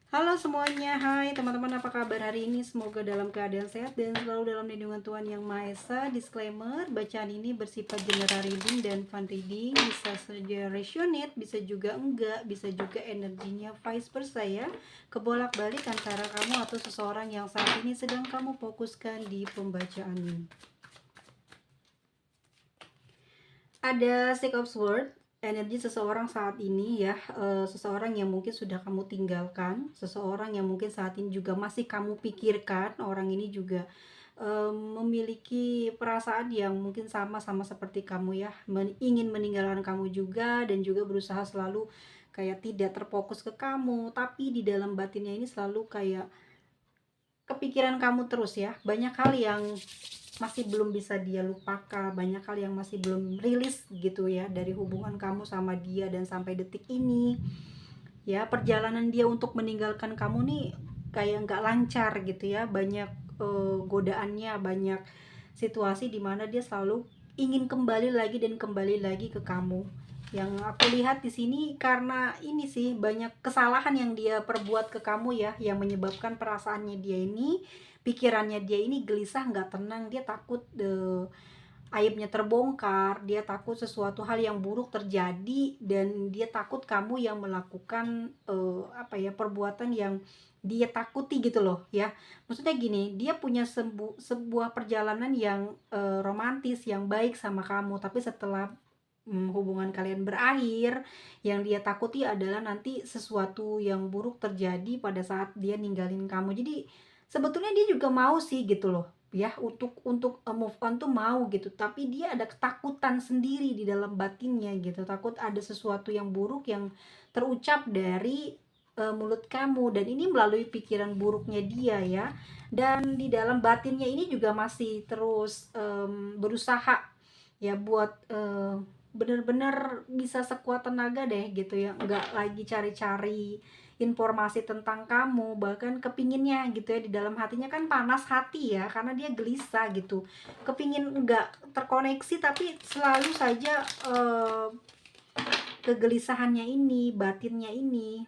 Halo semuanya, hai teman-teman, apa kabar hari ini? Semoga dalam keadaan sehat dan selalu dalam lindungan Tuhan Yang Maha Esa. Disclaimer, bacaan ini bersifat general reading dan fun reading, bisa saja resonate, bisa juga enggak, bisa juga energinya vice versa ya, kebolak-balik antara kamu atau seseorang yang saat ini sedang kamu fokuskan di pembacaan ini. Ada Six of Swords, energi seseorang saat ini ya, seseorang yang mungkin sudah kamu tinggalkan, seseorang yang mungkin saat ini juga masih kamu pikirkan. Orang ini juga memiliki perasaan yang mungkin sama seperti kamu ya, ingin meninggalkan kamu juga, dan juga berusaha selalu kayak tidak terfokus ke kamu, tapi di dalam batinnya ini selalu kayak kepikiran kamu terus ya. Banyak hal yang masih belum bisa dia lupakan, banyak hal yang masih belum rilis gitu ya dari hubungan kamu sama dia, dan sampai detik ini ya perjalanan dia untuk meninggalkan kamu nih kayak nggak lancar gitu ya. Banyak godaannya, banyak situasi dimana dia selalu ingin kembali lagi dan kembali lagi ke kamu. Yang aku lihat di sini karena ini sih, banyak kesalahan yang dia perbuat ke kamu ya, yang menyebabkan perasaannya dia ini, pikirannya dia ini gelisah, nggak tenang. Dia takut aibnya terbongkar, dia takut sesuatu hal yang buruk terjadi, dan dia takut kamu yang melakukan apa ya, perbuatan yang dia takuti gitu loh ya. Maksudnya gini, dia punya sebuah perjalanan yang romantis, yang baik sama kamu, tapi setelah hubungan kalian berakhir, yang dia takuti adalah nanti sesuatu yang buruk terjadi pada saat dia ninggalin kamu. Jadi sebetulnya dia juga mau sih gitu loh ya, untuk move on tuh mau gitu, tapi dia ada ketakutan sendiri di dalam batinnya gitu, takut ada sesuatu yang buruk yang terucap dari mulut kamu, dan ini melalui pikiran buruknya dia ya. Dan di dalam batinnya ini juga masih terus berusaha ya buat bener-bener bisa sekuat tenaga deh gitu ya, nggak lagi cari-cari informasi tentang kamu, bahkan kepinginnya gitu ya, di dalam hatinya kan panas hati ya, karena dia gelisah gitu, kepingin nggak terkoneksi, tapi selalu saja kegelisahannya ini, batinnya ini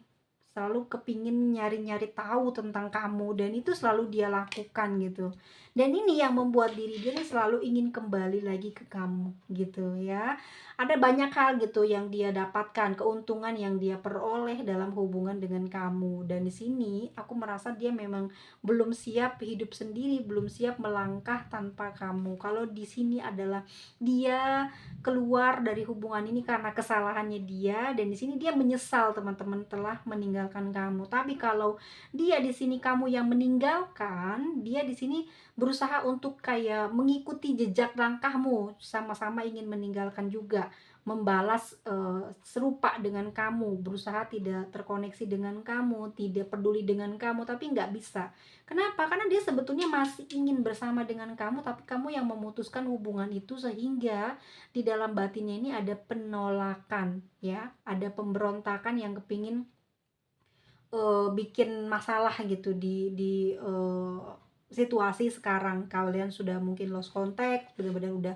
selalu kepingin nyari-nyari tahu tentang kamu, dan itu selalu dia lakukan gitu. Dan ini yang membuat diri dia selalu ingin kembali lagi ke kamu gitu ya. Ada banyak hal gitu yang dia dapatkan, keuntungan yang dia peroleh dalam hubungan dengan kamu, dan di sini aku merasa dia memang belum siap hidup sendiri, belum siap melangkah tanpa kamu. Kalau di sini adalah dia keluar dari hubungan ini karena kesalahannya dia, dan di sini dia menyesal teman-teman telah meninggalkan kamu. Tapi kalau dia di sini kamu yang meninggalkan, dia di sini berusaha untuk kayak mengikuti jejak langkahmu, sama-sama ingin meninggalkan juga, membalas serupa dengan kamu, berusaha tidak terkoneksi dengan kamu, tidak peduli dengan kamu, tapi nggak bisa. Kenapa? Karena dia sebetulnya masih ingin bersama dengan kamu, tapi kamu yang memutuskan hubungan itu, sehingga di dalam batinnya ini ada penolakan ya, ada pemberontakan yang kepingin bikin masalah gitu situasi sekarang. Kalian sudah mungkin lost contact, benar-benar udah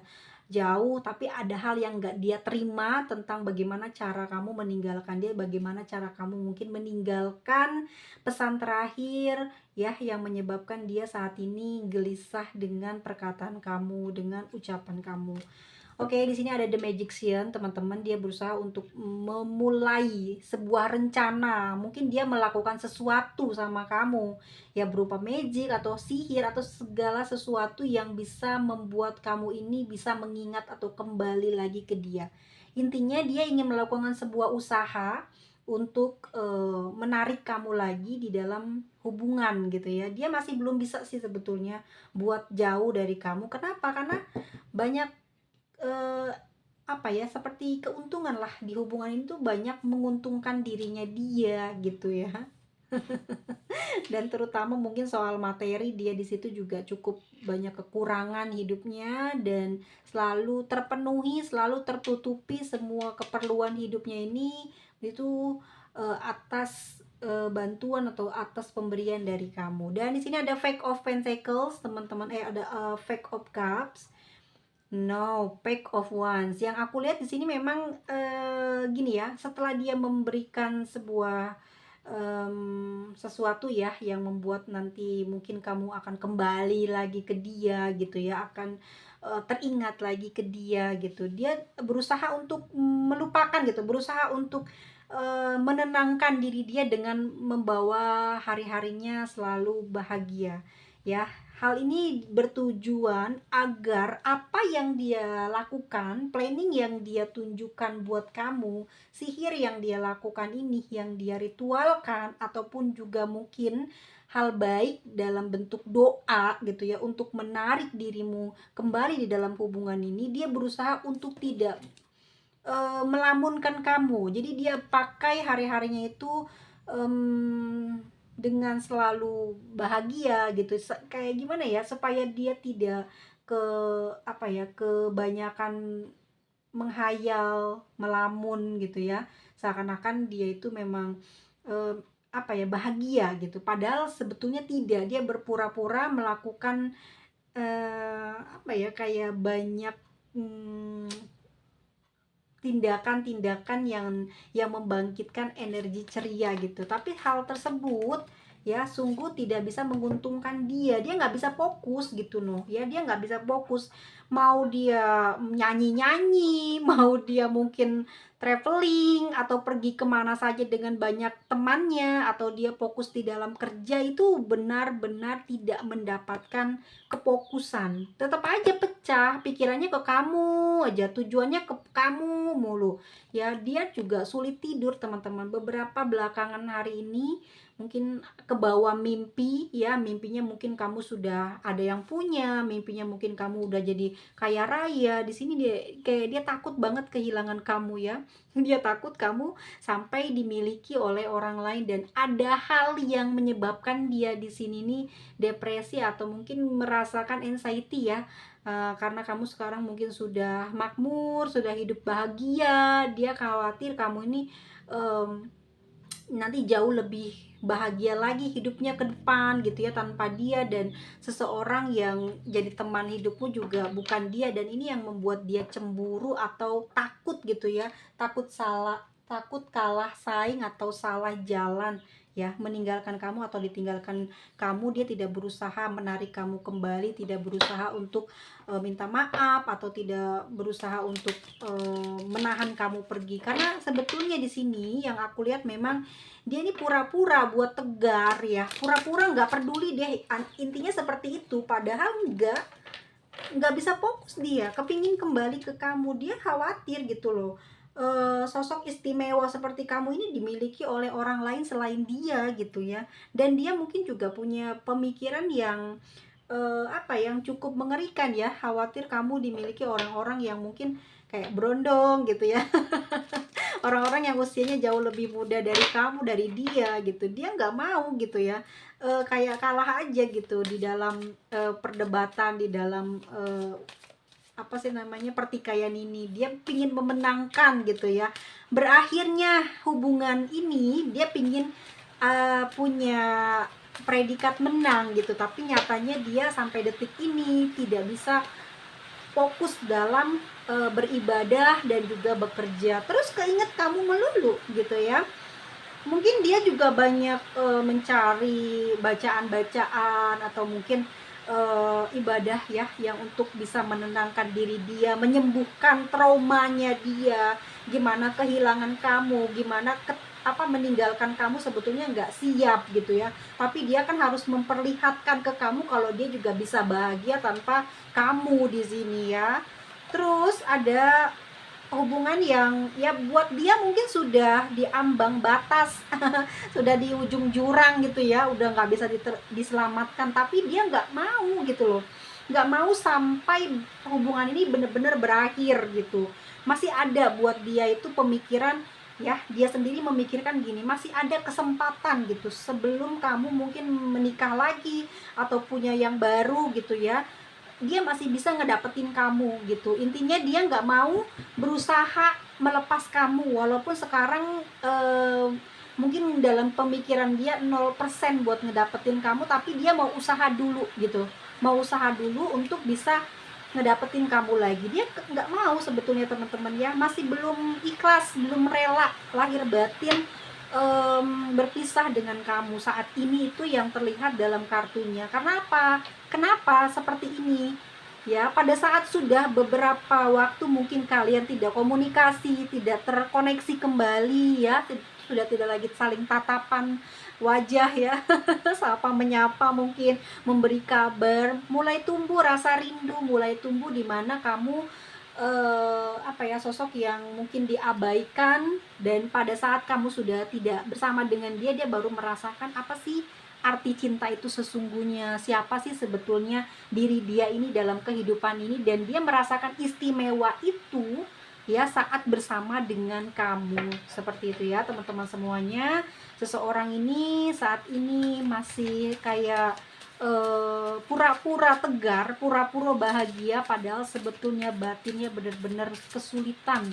jauh, tapi ada hal yang nggak dia terima tentang bagaimana cara kamu meninggalkan dia, bagaimana cara kamu mungkin meninggalkan pesan terakhir ya, yang menyebabkan dia saat ini gelisah dengan perkataan kamu, dengan ucapan kamu. Oke, di sini ada The Magician, teman-teman. Dia berusaha untuk memulai sebuah rencana. Mungkin dia melakukan sesuatu sama kamu, ya berupa magic atau sihir atau segala sesuatu yang bisa membuat kamu ini bisa mengingat atau kembali lagi ke dia. Intinya dia ingin melakukan sebuah usaha untuk menarik kamu lagi di dalam hubungan gitu ya. Dia masih belum bisa sih sebetulnya buat jauh dari kamu. Kenapa? Karena banyak eh, apa ya, seperti keuntungan lah di hubungan itu, banyak menguntungkan dirinya dia gitu ya. Dan terutama mungkin soal materi, dia di situ juga cukup banyak kekurangan hidupnya, dan selalu terpenuhi, selalu tertutupi semua keperluan hidupnya ini itu atas bantuan atau atas pemberian dari kamu. Dan di sini ada Fake of Pentacles teman-teman, ada Fake of Cups. No, Pack of Wands. Yang aku lihat di sini memang gini ya, setelah dia memberikan sesuatu ya yang membuat nanti mungkin kamu akan kembali lagi ke dia gitu ya, akan teringat lagi ke dia gitu. Dia berusaha untuk melupakan gitu, berusaha untuk menenangkan diri dia dengan membawa hari-harinya selalu bahagia ya. Hal ini bertujuan agar apa yang dia lakukan, planning yang dia tunjukkan buat kamu, sihir yang dia lakukan ini, yang dia ritualkan, ataupun juga mungkin hal baik dalam bentuk doa gitu ya, untuk menarik dirimu kembali di dalam hubungan ini, dia berusaha untuk tidak melamunkan kamu. Jadi dia pakai hari-harinya itu dengan selalu bahagia gitu. Kayak gimana ya, supaya dia tidak ke apa ya, kebanyakan menghayal, melamun gitu ya. Seakan-akan dia itu memang apa ya, bahagia gitu. Padahal sebetulnya tidak. Dia berpura-pura melakukan apa ya, kayak banyak tindakan-tindakan yang membangkitkan energi ceria gitu. Tapi hal tersebut ya sungguh tidak bisa menguntungkan dia. Dia nggak bisa fokus gitu loh ya, dia nggak bisa fokus. Mau dia nyanyi-nyanyi, mau dia mungkin traveling atau pergi kemana saja dengan banyak temannya, atau dia fokus di dalam kerja, itu benar-benar tidak mendapatkan kefokusan. Tetap aja pecah, pikirannya ke kamu aja, tujuannya ke kamu mulu ya. Dia juga sulit tidur teman-teman, beberapa belakangan hari ini mungkin ke bawah mimpi ya. Mimpinya mungkin kamu sudah ada yang punya, mimpinya mungkin kamu udah jadi kaya raya. Di sini dia kayak dia takut banget kehilangan kamu ya. Dia takut kamu sampai dimiliki oleh orang lain, dan ada hal yang menyebabkan dia di sini nih depresi atau mungkin merasakan anxiety ya. Karena kamu sekarang mungkin sudah makmur, sudah hidup bahagia, dia khawatir kamu ini nanti jauh lebih bahagia lagi hidupnya ke depan gitu ya tanpa dia, dan seseorang yang jadi teman hidupmu juga bukan dia. Dan ini yang membuat dia cemburu atau takut gitu ya, takut kalah saing atau salah jalan ya, meninggalkan kamu atau ditinggalkan kamu. Dia tidak berusaha menarik kamu kembali, tidak berusaha untuk minta maaf, atau tidak berusaha untuk menahan kamu pergi. Karena sebetulnya di sini yang aku lihat memang dia ini pura-pura buat tegar ya, pura-pura nggak peduli deh, intinya seperti itu. Padahal nggak bisa fokus, dia kepingin kembali ke kamu. Dia khawatir gitu loh, sosok istimewa seperti kamu ini dimiliki oleh orang lain selain dia gitu ya. Dan dia mungkin juga punya pemikiran yang yang cukup mengerikan ya, khawatir kamu dimiliki orang-orang yang mungkin kayak berondong gitu ya. Orang-orang yang usianya jauh lebih muda dari kamu, dari dia gitu. Dia nggak mau gitu ya, kayak kalah aja gitu di dalam perdebatan, di dalam apa sih namanya, pertikaian ini. Dia pingin memenangkan gitu ya. Berakhirnya hubungan ini dia pingin punya predikat menang gitu, tapi nyatanya dia sampai detik ini tidak bisa fokus dalam beribadah dan juga bekerja. Terus keinget kamu melulu gitu ya. Mungkin dia juga banyak mencari bacaan-bacaan, atau mungkin ibadah ya, yang untuk bisa menenangkan diri dia, menyembuhkan traumanya dia, gimana kehilangan kamu, gimana meninggalkan kamu sebetulnya nggak siap gitu ya. Tapi dia kan harus memperlihatkan ke kamu kalau dia juga bisa bahagia tanpa kamu di sini ya. Terus ada hubungan yang ya buat dia mungkin sudah di ambang batas, sudah di ujung jurang gitu ya, udah nggak bisa diselamatkan, tapi dia nggak mau gitu loh, nggak mau sampai hubungan ini bener-bener berakhir gitu. Masih ada buat dia itu pemikiran ya, dia sendiri memikirkan gini, masih ada kesempatan gitu sebelum kamu mungkin menikah lagi atau punya yang baru gitu ya. Dia masih bisa ngedapetin kamu gitu. Intinya dia nggak mau berusaha melepas kamu, walaupun sekarang mungkin dalam pemikiran dia 0% buat ngedapetin kamu, tapi dia mau usaha dulu gitu, mau usaha dulu untuk bisa ngedapetin kamu lagi. Dia nggak mau sebetulnya teman-teman ya, masih belum ikhlas, belum rela lahir batin berpisah dengan kamu saat ini, itu yang terlihat dalam kartunya. Karena apa? Kenapa seperti ini? Ya, pada saat sudah beberapa waktu mungkin kalian tidak komunikasi, tidak terkoneksi kembali ya, sudah tidak lagi saling tatapan wajah ya, sapa menyapa, mungkin memberi kabar, mulai tumbuh rasa rindu, mulai tumbuh di mana kamu apa ya, sosok yang mungkin diabaikan, dan pada saat kamu sudah tidak bersama dengan dia, dia baru merasakan apa sih arti cinta itu sesungguhnya, siapa sih sebetulnya diri dia ini dalam kehidupan ini, dan dia merasakan istimewa itu ya saat bersama dengan kamu. Seperti itu ya teman-teman semuanya. Seseorang ini saat ini masih kayak pura-pura tegar, pura-pura bahagia, padahal sebetulnya batinnya benar-benar kesulitan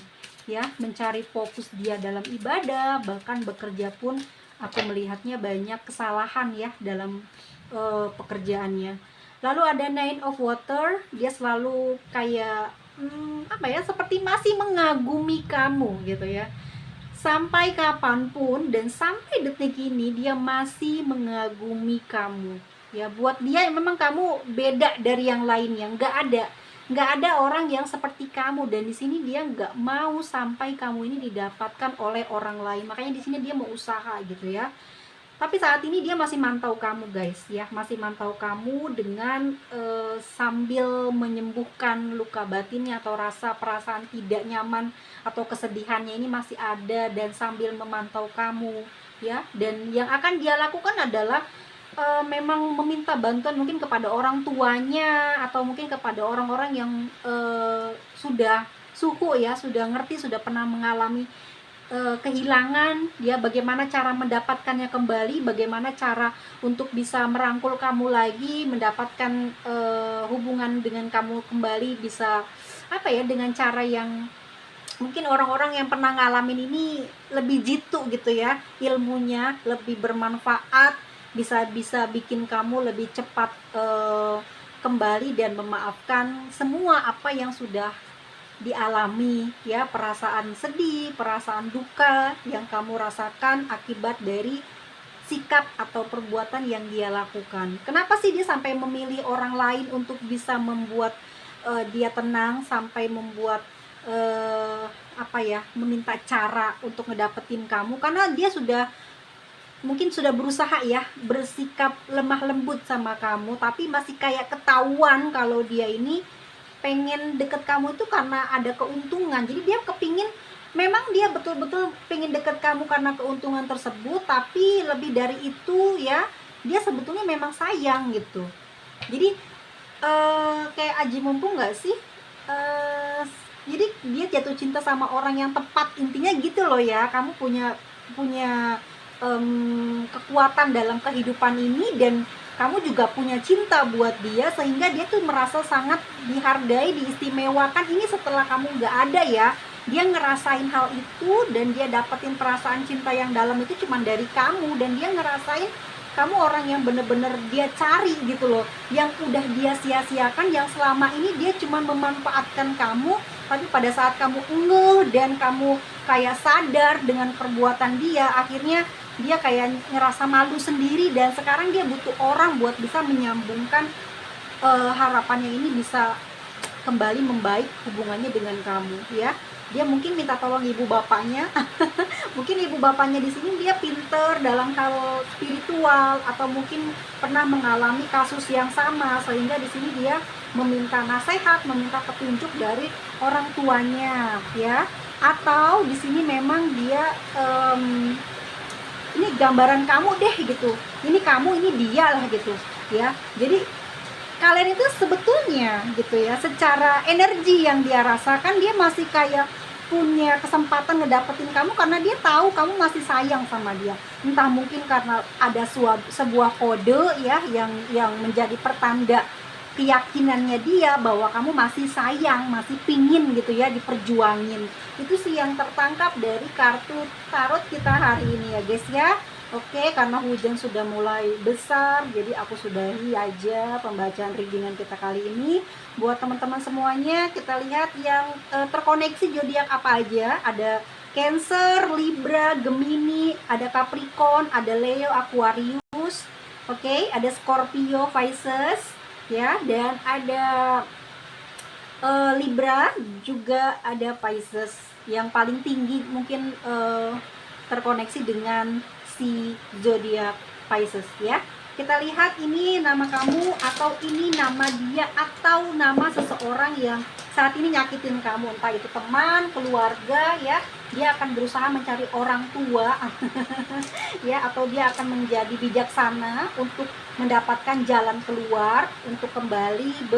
ya mencari fokus dia dalam ibadah, bahkan bekerja pun aku melihatnya banyak kesalahan ya dalam pekerjaannya. Lalu ada Nine of Water, dia selalu kayak apa ya, seperti masih mengagumi kamu gitu ya. Sampai kapanpun dan sampai detik ini dia masih mengagumi kamu. Ya, buat dia memang kamu beda dari yang lainnya, nggak ada orang yang seperti kamu, dan di sini dia nggak mau sampai kamu ini didapatkan oleh orang lain. Makanya di sini dia mau usaha gitu ya. Tapi saat ini dia masih mantau kamu guys ya, masih mantau kamu dengan sambil menyembuhkan luka batinnya atau rasa perasaan tidak nyaman atau kesedihannya ini masih ada, dan sambil memantau kamu ya. Dan yang akan dia lakukan adalah memang meminta bantuan mungkin kepada orang tuanya, atau mungkin kepada orang-orang yang sudah suhu ya, sudah ngerti, sudah pernah mengalami kehilangan ya, bagaimana cara mendapatkannya kembali, bagaimana cara untuk bisa merangkul kamu lagi, mendapatkan hubungan dengan kamu kembali, bisa apa ya, dengan cara yang mungkin orang-orang yang pernah ngalamin ini lebih jitu gitu ya, ilmunya lebih bermanfaat, bisa bikin kamu lebih cepat kembali dan memaafkan semua apa yang sudah dialami ya, perasaan sedih, perasaan duka yang kamu rasakan akibat dari sikap atau perbuatan yang dia lakukan. Kenapa sih dia sampai memilih orang lain untuk bisa membuat dia tenang, sampai membuat apa ya, meminta cara untuk ngedapetin kamu? Karena dia mungkin sudah berusaha ya bersikap lemah lembut sama kamu, tapi masih kayak ketahuan kalau dia ini pengen deket kamu itu karena ada keuntungan. Jadi dia kepingin, memang dia betul-betul pengen deket kamu karena keuntungan tersebut, tapi lebih dari itu ya, dia sebetulnya memang sayang gitu. Jadi kayak aji mumpung gak sih? Jadi dia jatuh cinta sama orang yang tepat, intinya gitu loh ya. Kamu punya kekuatan dalam kehidupan ini, dan kamu juga punya cinta buat dia, sehingga dia tuh merasa sangat dihargai, diistimewakan. Ini setelah kamu nggak ada ya, dia ngerasain hal itu, dan dia dapetin perasaan cinta yang dalam itu cuma dari kamu, dan dia ngerasain kamu orang yang bener-bener dia cari gitu loh, yang udah dia sia-siakan, yang selama ini dia cuma memanfaatkan kamu. Tapi pada saat kamu ngeh dan kamu kayak sadar dengan perbuatan dia, akhirnya dia kayak ngerasa malu sendiri, dan sekarang dia butuh orang buat bisa menyambungkan harapannya ini bisa kembali membaik hubungannya dengan kamu ya. Dia mungkin minta tolong ibu bapaknya. Mungkin ibu bapaknya di sini dia pinter dalam hal spiritual, atau mungkin pernah mengalami kasus yang sama, sehingga di sini dia meminta nasihat, meminta petunjuk dari orang tuanya ya. Atau di sini memang dia ini gambaran kamu deh gitu, ini kamu, ini dia lah gitu ya. Jadi kalian itu sebetulnya gitu ya, secara energi yang dia rasakan, dia masih kayak punya kesempatan ngedapetin kamu karena dia tahu kamu masih sayang sama dia. Entah mungkin karena ada sebuah kode ya yang menjadi pertanda keyakinannya dia bahwa kamu masih sayang, masih pingin gitu ya diperjuangin. Itu sih yang tertangkap dari kartu tarot kita hari ini ya guys ya. Oke, karena hujan sudah mulai besar, jadi aku sudahi aja pembacaan readingan kita kali ini. Buat teman-teman semuanya, kita lihat yang terkoneksi zodiak apa aja. Ada Cancer, Libra, Gemini, ada Capricorn, ada Leo, Aquarius, oke, ada Scorpio, Pisces, ya, dan ada Libra, juga ada Pisces. Yang paling tinggi mungkin terkoneksi dengan si zodiak Pisces, ya. Kita lihat ini nama kamu, atau ini nama dia, atau nama seseorang yang saat ini nyakitin kamu, entah itu teman, keluarga, ya. Dia akan berusaha mencari orang tua ya, atau dia akan menjadi bijaksana untuk mendapatkan jalan keluar, untuk kembali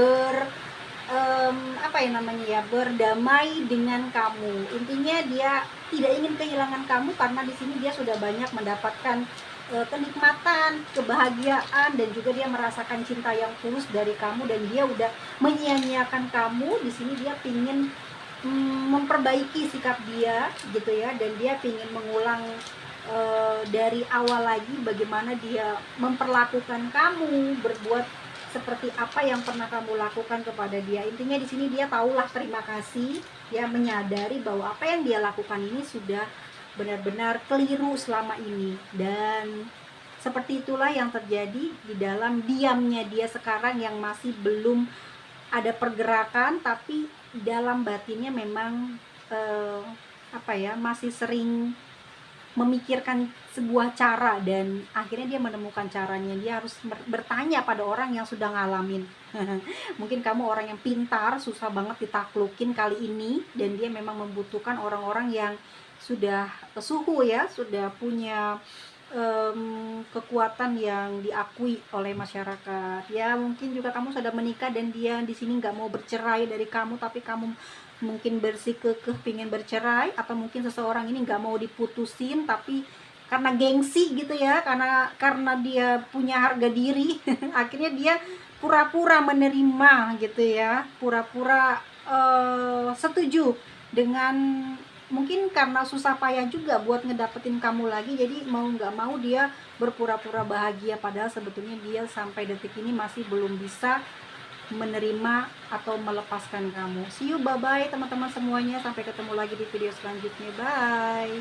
apa ya namanya ya, berdamai dengan kamu. Intinya dia tidak ingin kehilangan kamu, karena di sini dia sudah banyak mendapatkan kenikmatan, kebahagiaan, dan juga dia merasakan cinta yang tulus dari kamu, dan dia udah menyia-nyiakan kamu. Di sini dia pingin memperbaiki sikap dia gitu ya, dan dia pingin mengulang dari awal lagi bagaimana dia memperlakukan kamu, berbuat seperti apa yang pernah kamu lakukan kepada dia. Intinya di sini dia tahulah terima kasih, ya, menyadari bahwa apa yang dia lakukan ini sudah benar-benar keliru selama ini. Dan seperti itulah yang terjadi di dalam diamnya dia sekarang, yang masih belum ada pergerakan, tapi dalam batinnya memang apa ya, masih sering memikirkan sebuah cara, dan akhirnya dia menemukan caranya. Dia harus bertanya pada orang yang sudah ngalamin. Mungkin kamu orang yang pintar, susah banget ditaklukin kali ini, dan dia memang membutuhkan orang-orang yang sudah suhu ya, sudah punya kekuatan yang diakui oleh masyarakat. Ya, mungkin juga kamu sudah menikah dan dia di sini nggak mau bercerai dari kamu, tapi kamu mungkin bersikukuh pingin bercerai, atau mungkin seseorang ini nggak mau diputusin, tapi karena gengsi gitu ya, karena dia punya harga diri, akhirnya dia pura-pura menerima gitu ya, pura-pura setuju dengan, mungkin karena susah payah juga buat ngedapetin kamu lagi, jadi mau nggak mau dia berpura-pura bahagia, padahal sebetulnya dia sampai detik ini masih belum bisa menerima atau melepaskan kamu. See you, bye bye teman-teman semuanya, sampai ketemu lagi di video selanjutnya, bye.